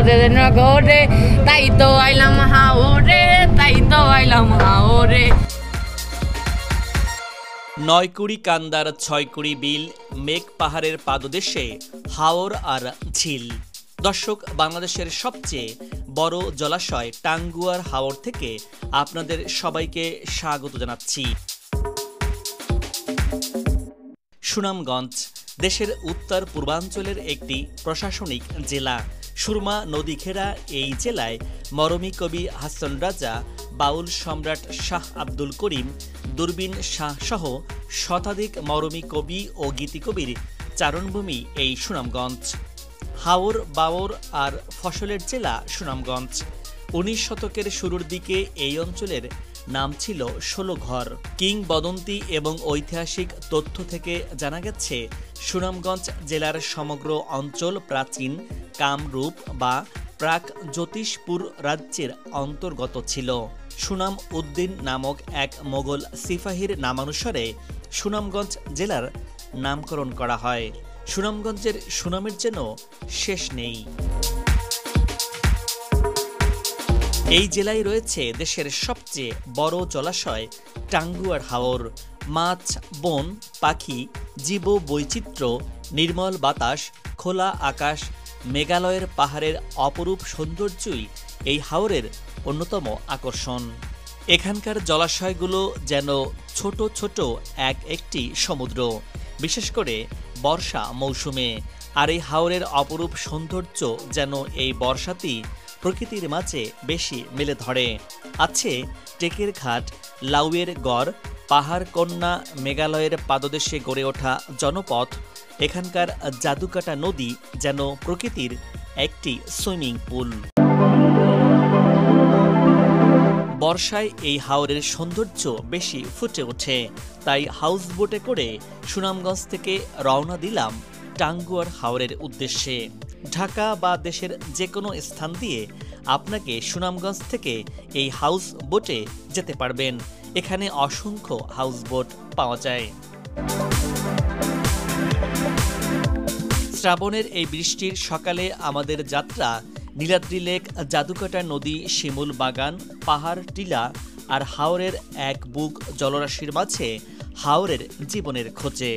নদে নগরে, তাই তো আইলাম হাওরে, তাই তো আইলাম হাওরে। নয়কুড়ি কান্দার ছয়কুড়ি বিল, মেঘ পাহাড়ের পাদদেশে হাওর আর ঝিল। দর্শক, বাংলাদেশের সবচেয়ে বড় জলাশয় টাঙ্গুয়ার হাওর থেকে আপনাদের সবাইকে স্বাগত জানাচ্ছি। সুনামগঞ্জ দেশের উত্তর পূর্বাঞ্চলের একটি প্রশাসনিক জেলা। সুরমা নদী ঘেরা এই জেলায় মরমী কবি হাসান রাজা, বাউল সম্রাট শাহ আব্দুল করিম, দূরবীন শাহ সহ শতাধিক মরমী কবি ও গীতিকবির চারণভূমি এই সুনামগঞ্জ। হাওর, বাওর আর ফসলের জেলা সুনামগঞ্জ। 19 শতকের শুরুর দিকে এই অঞ্চলের নাম ছিল 16 ঘর। কিংবদন্তি এবং ঐতিহাসিক তথ্য থেকে জানা গেছে, সুনামগঞ্জ জেলার সমগ্র অঞ্চল প্রাচীন কামরূপ বা প্রাক জ্যোতিষপুর রাজ্যের অন্তর্গত ছিল। সুনাম উদ্দিন নামক এক মোগল সিপাহীর নামানুসারে সুনামগঞ্জ জেলার নামকরণ করা হয়। সুনামগঞ্জের সুনামের যেন শেষ নেই। এই জেলায় রয়েছে দেশের সবচেয়ে বড় জলাশয় টাঙ্গুয়ার হাওর। মাছ, বন, পাখি, জীব বৈচিত্র্য, নির্মল বাতাস, খোলা আকাশ, মেঘালয়ের পাহাড়ের অপরূপ সৌন্দর্যই এই হাওরের অন্যতম আকর্ষণ। এখানকার জলাশয়গুলো যেন ছোট ছোট একটি সমুদ্র, বিশেষ করে বর্ষা মৌসুমে। আর এই হাওরের অপরূপ সৌন্দর্য যেন এই বর্ষাতেই প্রকৃতির মাঝে বেশি মেলে ধরে। আছে টেকের ঘাট, লাউয়ের গড়, পাহাড় কন্যা, মেঘালয়ের পাদদেশে গড়ে ওঠা জনপথ। এখানকার জাদুকাটা নদী যেন প্রকৃতির একটি সুইমিং পুল। বর্ষায় এই হাওরের সৌন্দর্য বেশি ফুটে ওঠে। তাই হাউসবোটে করে সুনামগঞ্জ থেকে রওনা দিলাম টাঙ্গুয়ার হাওরের উদ্দেশ্যে। ঢাকা বা দেশের যে কোনো স্থান দিয়ে আপনাকে সুনামগঞ্জ থেকে এই হাউস বোটে যেতে পারবেন। এখানে অসংখ্য হাউস বোট পাওয়া যায়। শ্রাবণের এই বৃষ্টির সকালে আমাদের যাত্রা নীলাদ্রি লেক, জাদুকাটা নদী, শিমুল বাগান, পাহাড় টিলা আর হাওরের এক বুক জলরাশির মাঝে হাওরের জীবনের খোঁজে।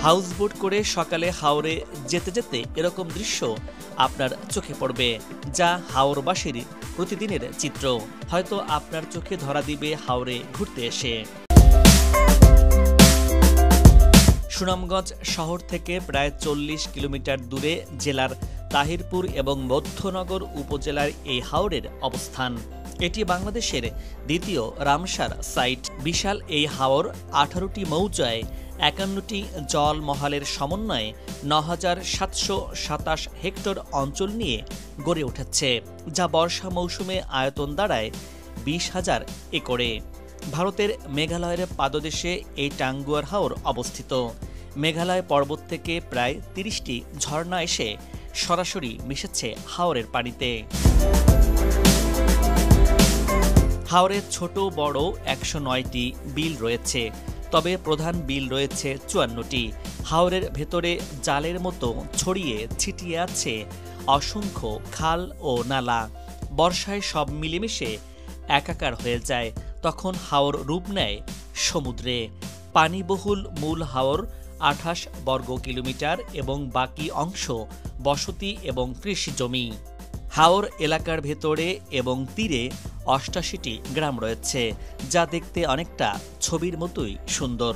হাউসবোট করে সকালে হাওরে যেতে যেতে এরকম দৃশ্য আপনার চোখে পড়বে, যা হাওরবাসীর প্রতিদিনের চিত্র। হয়তো আপনার চোখে ধরা দিবে হাওরে ঘুরতে এসে। সুনামগঞ্জ শহর থেকে প্রায় 40 কিলোমিটার দূরে জেলার তাহিরপুর এবং মধ্যনগর উপজেলার এই হাওরের অবস্থান। এটি বাংলাদেশের দ্বিতীয় রামসার সাইট। বিশাল এই হাওর 18টি মৌজায় 51টি জল মহালের সমন্বয়ে ৯,৭২৭ হেক্টর অঞ্চল নিয়ে গড়ে উঠেছে, যা বর্ষা মৌসুমে আয়তন দাঁড়ায় 20,000 একরে। ভারতের মেঘালয়ের পাদদেশে এই টাঙ্গুয়ার হাওর অবস্থিত। মেঘালয় পর্বত থেকে প্রায় 30টি ঝর্ণা এসে সরাসরি মিশেছে হাওরের পানিতে। হাওরে ছোট বড় 109টি বিল রয়েছে, তবে প্রধান বিল রয়েছে 54টি। হাওরের ভেতরে জালের মতো ছড়িয়ে ছিটিয়ে আছে অসংখ্য খাল ও নালা। বর্ষায় সব মিলেমিশে একাকার হয়ে যায়, তখন হাওর রূপ নেয় সমুদ্রে। পানিবহুল মূল হাওর 28 বর্গ কিলোমিটার এবং বাকি অংশ বসতি এবং কৃষি জমি। হাওর এলাকার ভেতরে এবং তীরে 88টি গ্রাম রয়েছে, যা দেখতে অনেকটা ছবির মতোই সুন্দর।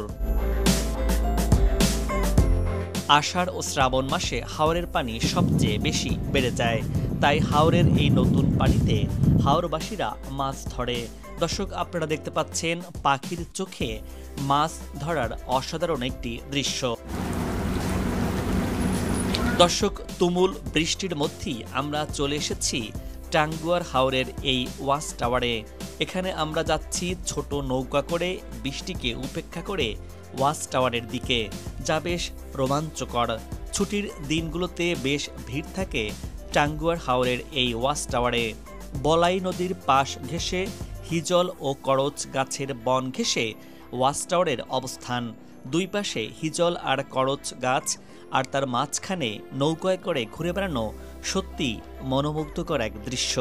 আষাঢ় ও শ্রাবণ মাসে হাওরের পানি সবচেয়ে বেশি বেড়ে যায়, তাই হাওরের এই নতুন পানিতে হাওরবাসীরা মাছ ধরে। দর্শক, আপনারা দেখতে পাচ্ছেন পাখির চোখে মাছ ধরার অসাধারণ একটি দৃশ্য। দর্শক, তুমুল বৃষ্টির মধ্যেই আমরা চলে এসেছি টাঙ্গুয়ার হাওরের এই ওয়াচ টাওয়ারে। এখানে আমরা যাচ্ছি ছোট নৌকা করে বৃষ্টিকে উপেক্ষা করে ওয়াচ টাওয়ারের দিকে, যা বেশ রোমাঞ্চকর। ছুটির দিনগুলোতে বেশ ভিড় থাকে টাঙ্গুয়ার হাওরের এই ওয়াচ টাওয়ারে। বলাই নদীর পাশ ঘেঁষে হিজল ও করচ গাছের বন ঘেঁষে ওয়াচ টাওয়ারের অবস্থান। দুই পাশে হিজল আর করচ গাছ আর তার মাঝখানে নৌকায় করে ঘুরে বেড়ানো সত্যি মনোমুগ্ধকর এক দৃশ্য।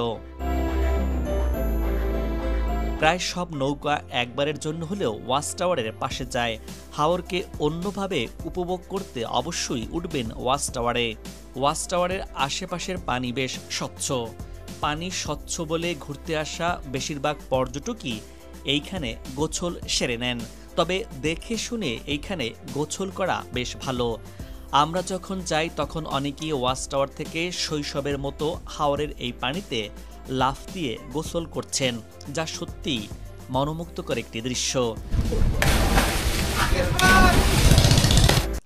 প্রায় সব নৌকা একবারের জন্য হলেও ওয়াচ টাওয়ারের পাশে যায়। হাওরকে অন্যভাবে উপভোগ করতে অবশ্যই উঠবেন ওয়াচ টাওয়ারে। ওয়াচ টাওয়ারের আশেপাশের পানি বেশ স্বচ্ছ। পানি স্বচ্ছ বলে ঘুরতে আসা বেশিরভাগ পর্যটকই এইখানে গোসল সেরে নেন। তবে দেখে শুনে এইখানে গোসল করা বেশ ভালো। আমরা যখন যাই তখন অনেকেই ওয়াচ টাওয়ার থেকে শৈশবের মতো হাওরের এই পানিতে লাফ দিয়ে গোসল করছেন, যা সত্যি মনোমুগ্ধকর একটি দৃশ্য।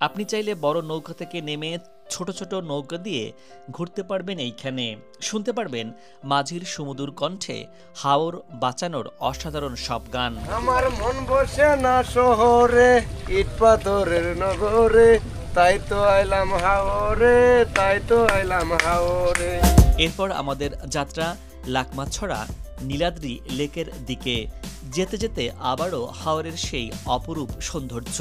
আপনি চাইলে বড় নৌকা থেকে নেমে ছোট ছোট নৌকা দিয়ে ঘুরতে পারবেন। এইখানে শুনতে পারবেন মাঝির সুমধুর কণ্ঠে হাওর বাঁচানোর অসাধারণ সব গান। আমার মন বসে না শহরে, ইট পাথরের নগরে, তাই তো আইলাম হাওরে, তাই তো আইলাম হাওরে। এরপর আমাদের যাত্রা লাকমাছড়া নীলাদ্রি লেকের দিকে। যেতে যেতে আবারও হাওরের সেই অপরূপ সৌন্দর্য।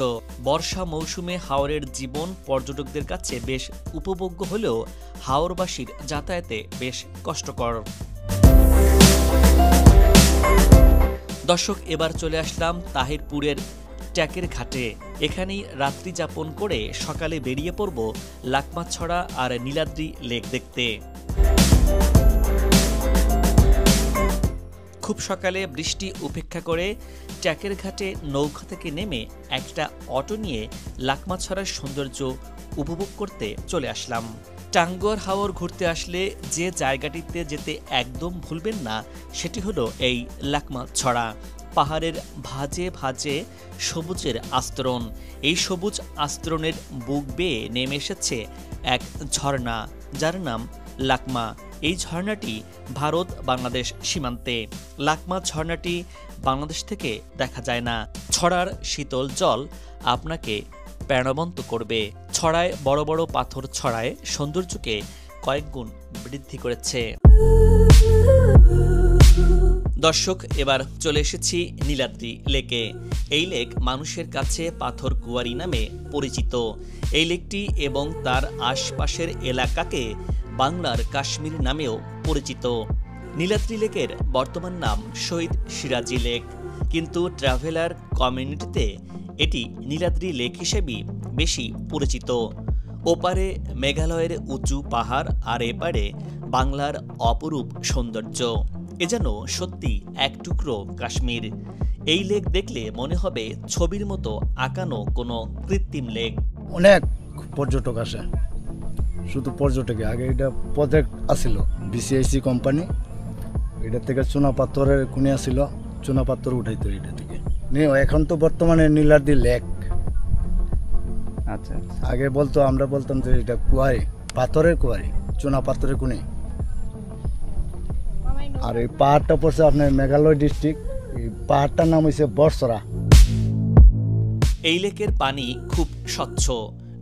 বর্ষা মৌসুমে হাওরের জীবন পর্যটকদের কাছে বেশ উপভোগ্য হলেও হাওরবাসীর যাতায়াতে বেশ কষ্টকর। দর্শক, এবার চলে আসলাম তাহিরপুরের ট্যাকের ঘাটে। এখানেই রাত্রি যাপন করে সকালে বেরিয়ে পড়ব লাকমাছড়া আর নীলাদ্রি লেক দেখতে। খুব সকালে বৃষ্টি উপেক্ষা করে ট্যাকের ঘাটে নৌকা থেকে নেমে একটা অটো নিয়ে লাকমাছড়ার সৌন্দর্য উপভোগ করতে চলে আসলাম। টাঙ্গুয়ার হাওর ঘুরতে আসলে যে জায়গাটিতে যেতে একদম ভুলবেন না সেটি হলো এই লাকমাছড়া। পাহাড়ের ভাঁজে ভাঁজে সবুজের আস্তরণ। এই সবুজ আস্তরণের বুক বেয়ে নেমে এসেছে এক ঝর্ণা, যার নাম লাকমা। এই ঝর্ণাটি ভারত বাংলাদেশ সীমান্তে। লাকমা ঝর্ণাটি বাংলাদেশ থেকে দেখা যায় না। ছড়ার শীতল জল আপনাকে প্রাণবন্ত করবে। ছড়ায় বড় বড় পাথর ছড়ায় সৌন্দর্যকে কয়েক গুণ বৃদ্ধি করেছে। দর্শক, এবার চলে এসেছি নীলাদ্রি লেকে। এই লেক মানুষের কাছে পাথর কুয়ারি নামে পরিচিত। এই লেকটি এবং তার আশপাশের এলাকাকে বাংলার কাশ্মীর নামেও পরিচিত। নীলাদ্রি লেকের বর্তমান নাম শহীদ সিরাজি লেক, কিন্তু ট্রাভেলার কমিউনিটিতে এটি নীলাদ্রি লেক হিসেবেই বেশি পরিচিত। ওপারে মেঘালয়ের উঁচু পাহাড় আর এপারে বাংলার অপরূপ সৌন্দর্য। এ যেন সত্যি এক টুকরো কাশ্মীর। এই লেক দেখলে মনে হবে ছবির মতো আঁকানো কোনো কৃত্রিম লেক। অনেক পর্যটক আসে, শুধু পর্যটকে। আগে এটা প্রজেক্ট আসিল বিসিআইসি কোম্পানি, এটা থেকে চুনা পাথরের খুনি আসিল, চুনা পাথর উঠাইতো এটা থেকে। এখন তো বর্তমানে নীলাদ্রি লেক। আচ্ছা, আগে বলতো, আমরা বলতাম যে এটা কুয়ারি, পাথরের কুয়ারি, চুনা পাথরের খুনি। আর এই পাহাড়টা পড়ছে আপনার মেঘালয় ডিস্ট্রিক্ট। এই পাহাড়টার নাম হয়েছে বর্ষরা। এই লেকের পানি খুব স্বচ্ছ।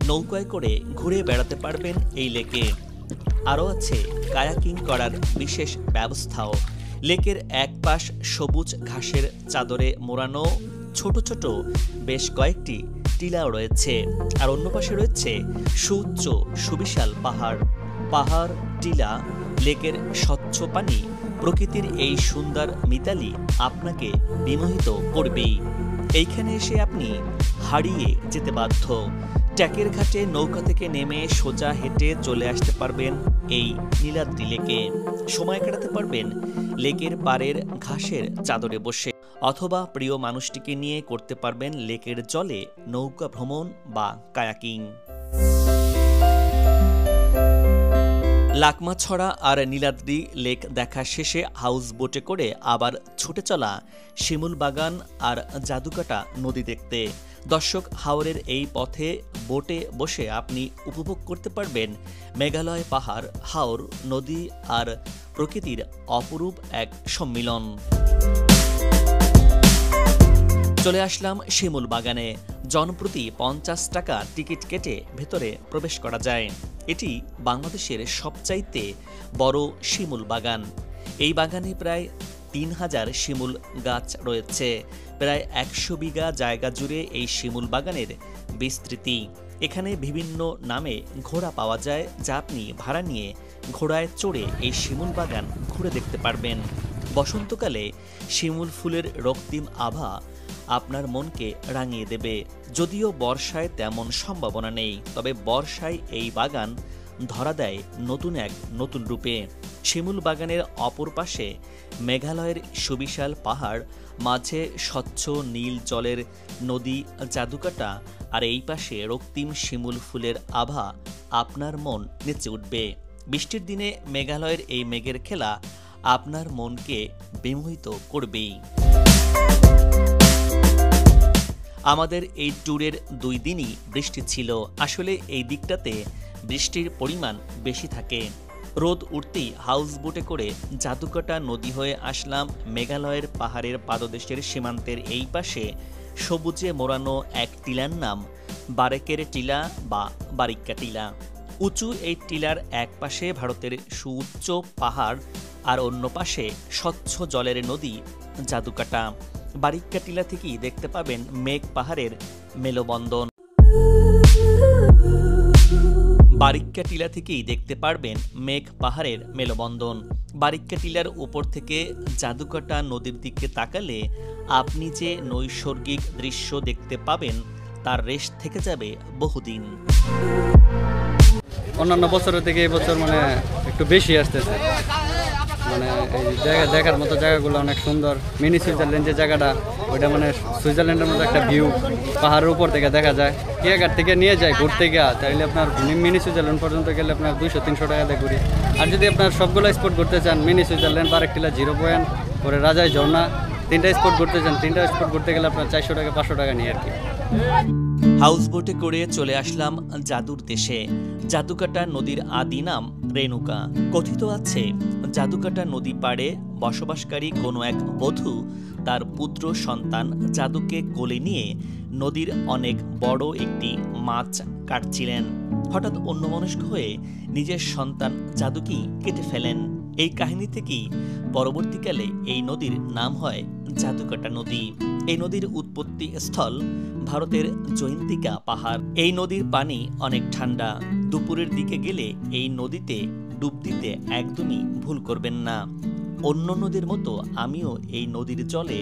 নৌকায় করে ঘুরে বেড়াতে পারবেন এই লেকে। আরও আছে কায়াকিং করার বিশেষ ব্যবস্থাও। লেকের এক পাশ সবুজ ঘাসের চাদরে মোড়ানো ছোট ছোট বেশ কয়েকটি টিলাও রয়েছে, আর অন্য পাশে রয়েছে সুউচ্চ সুবিশাল পাহাড়। পাহাড়, টিলা, লেকের স্বচ্ছ পানি, প্রকৃতির এই সুন্দর মিতালি আপনাকে বিমোহিত করবেই। এইখানে এসে আপনি হারিয়ে যেতে বাধ্য। ট্যাকের ঘাটে নৌকা থেকে নেমে সোজা হেঁটে চলে আসতে পারবেন এই নীলাদ্রি লেকে। সময় কাটাতে পারবেন লেকের পাড়ের ঘাসের চাদরে বসে, অথবা প্রিয় মানুষটিকে নিয়ে করতে পারবেন লেকের জলে নৌকা ভ্রমণ বা কায়াকিং। লাকমাছড়া আর নীলাদ্রি লেক দেখা শেষে হাউস বোটে করে আবার ছুটে চলা শিমুল বাগান আর জাদুকাটা নদী দেখতে। দর্শক, হাওরের এই পথে বোটে বসে আপনি উপভোগ করতে পারবেন মেঘালয় পাহাড়, হাওর, নদী আর প্রকৃতির অপরূপ এক সম্মিলন। চলে আসলাম শিমুল বাগানে। জনপ্রতি 50 টাকা টিকিট কেটে ভেতরে প্রবেশ করা যায়। এটি বাংলাদেশের সবচাইতে বড় শিমুল বাগান। এই বাগানে প্রায় 3000 শিমুল গাছ রয়েছে। প্রায় 100 বিঘা জায়গা জুড়ে এই শিমুল বাগানের বিস্তৃতি। এখানে বিভিন্ন নামে ঘোড়া পাওয়া যায়, যা আপনি ভাড়া নিয়ে ঘোড়ায় চড়ে এই শিমুল বাগান ঘুরে দেখতে পারবেন। বসন্তকালে শিমুল ফুলের রক্তিম আভা আপনার মনকে রাঙিয়ে দেবে। যদিও বর্ষায় তেমন সম্ভাবনা নেই, তবে বর্ষায় এই বাগান ধরা দেয় নতুন রূপে। শিমুল বাগানের অপর পাশে মেঘালয়ের সুবিশাল পাহাড়, মাঝে স্বচ্ছ নীল জলের নদী জাদুকাটা, আর এই পাশে রক্তিম শিমুল ফুলের আভা আপনার মন নেচে উঠবে। বৃষ্টির দিনে মেঘালয়ের এই মেঘের খেলা আপনার মনকে বিমোহিত করবেই। আমাদের এই ট্যুরের 2 দিনই বৃষ্টি ছিল। আসলে এই দিকটাতে বৃষ্টির পরিমাণ বেশি থাকে। রোদ উঠতেই হাউস বোটে করে জাদুকাটা নদী হয়ে আসলাম মেঘালয়ের পাহাড়ের পাদদেশের সীমান্তের এই পাশে সবুজে মোড়ানো এক টিলার নাম বারেকের টিলা বা বারিক্কা টিলা। উঁচু এই টিলার এক পাশে ভারতের সুউচ্চ পাহাড় আর অন্য পাশে স্বচ্ছ জলের নদী জাদুকাটা। বারিক্কা টিলা থেকেই দেখতে পাবেন মেঘ পাহাড়ের মেলবন্ধন। বারিক্কা টিলা থেকেই দেখতে পারবেন মেঘ পাহাড়ের মেলবন্ধন। বারিক্কা টিলার উপর থেকে জাদুকাটা নদীর দিকে তাকালে আপনি যে নৈসর্গিক দৃশ্য দেখতে পাবেন তার রেশ থেকে যাবে বহুদিন। অন্যান্য বছরের থেকে এবছর মানে একটু বেশি আসতেছে। মানে এই জায়গা দেখার মতো জায়গাগুলো অনেক সুন্দর। মিনি সুইজারল্যান্ড যে জায়গাটা, ওইটা মানে সুইজারল্যান্ডের মতো একটা ভিউ পাহাড়ের উপর থেকে দেখা যায়। কেয়াঘাট থেকে নিয়ে যায় ঘুরতে গিয়ে, তাইলে আপনার মিনি সুইজারল্যান্ড পর্যন্ত গেলে আপনার 200-300 টাকা দিয়ে ঘুরি। আর যদি আপনার সবগুলো স্পট ঘুরতে চান, মিনি সুইজারল্যান্ড, বারেকটিলা, 0 পয়েন্ট, পরে রাজাই ঝর্ণা, 3টা স্পট ঘুরতে চান, 3টা স্পট ঘুরতে গেলে আপনার 400 টাকা 500 টাকা নিয়ে আর কি। হাউস বোটে করে চলে আসলাম জাদুর দেশে। জাদুকাটা নদীর আদি নাম রেণুকা। কথিত আছে জাদুকাটা নদী পাড়ে বসবাসকারী কোনো এক বধূ তার পুত্র সন্তান জাদুকে কোলে নিয়ে নদীর অনেক বড় একটি মাছ কাটছিলেন। হঠাৎ অন্যমনস্ক হয়ে নিজের সন্তান জাদুকেই কেটে ফেলেন। এই কাহিনী থেকেই পরবর্তীকালে এই নদীর নাম হয় জাদুকাটা নদী। এই নদীর উৎপত্তি স্থল ভারতের জয়ন্তিকা পাহাড়। এই নদীর পানি অনেক ঠান্ডা। দুপুরের দিকে গেলে এই নদীতে ডুব দিতে একদমই ভুল করবেন না। অন্য নদীর মতো আমিও এই নদীর জলে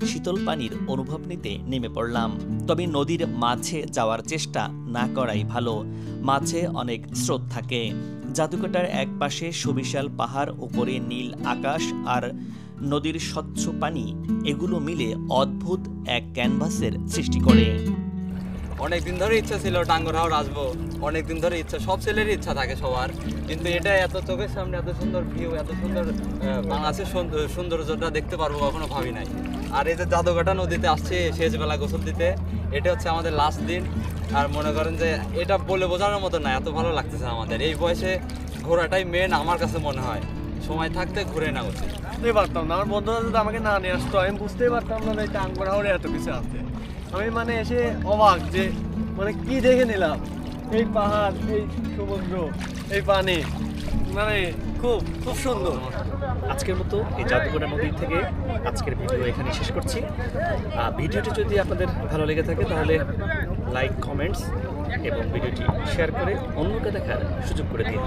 শীতল পানির অনুভব নিতে নেমে পড়লাম। তবে নদীর মাঝে যাওয়ার চেষ্টা না করাই ভালো। মাঝে অনেক স্রোত থাকে। জাদুকাটার এক পাশে সুবিশাল পাহাড়, উপরে নীল আকাশ আর নদীর স্বচ্ছ পানি, এগুলো মিলে অদ্ভুত এক ক্যানভাসের সৃষ্টি করে। অনেকদিন ধরে ইচ্ছা ছিল টাঙ্গুয়ার হাওর আসবো, অনেকদিন ধরে ইচ্ছা, সব ছেলেরই ইচ্ছা থাকে সবার, কিন্তু এটা এত চোখের সামনে এত সুন্দর ভিউ, এত সুন্দর বাংলাদেশের সৌন্দর্যটা দেখতে পারবো কখনো ভাবি নাই। আর এই যে জাদুকাটা নদীতে আসছে শেষবেলা গোসল দিতে, এটা হচ্ছে আমাদের লাস্ট দিন। আর মনে করেন যে এটা বলে বোঝানোর মতো না, এত ভালো লাগতেছে আমাদের। এই বয়সে ঘোরাটাই মেন আমার কাছে মনে হয়, সময় থাকতে ঘুরে না উচিত। বুঝতেই পারতাম না, আমার বন্ধুরা যদি আমাকে না নিয়ে আসতো আমি বুঝতেই পারতাম না এই টাঙ্গুয়ার হাওরে এত কিছু আছে। আমি মানে এসে অবাক যে মানে কি দেখে নিলাম, এই পাহাড়, এই সমুদ্র, এই পানি, মানে খুব খুব সুন্দর। আজকের মতো এই জাদুকাটা নদী থেকে আজকের ভিডিও এখানে শেষ করছি। ভিডিওটি যদি আপনাদের ভালো লেগে থাকে তাহলে লাইক, কমেন্টস এবং ভিডিওটি শেয়ার করে অন্যকে দেখার সুযোগ করে দিন।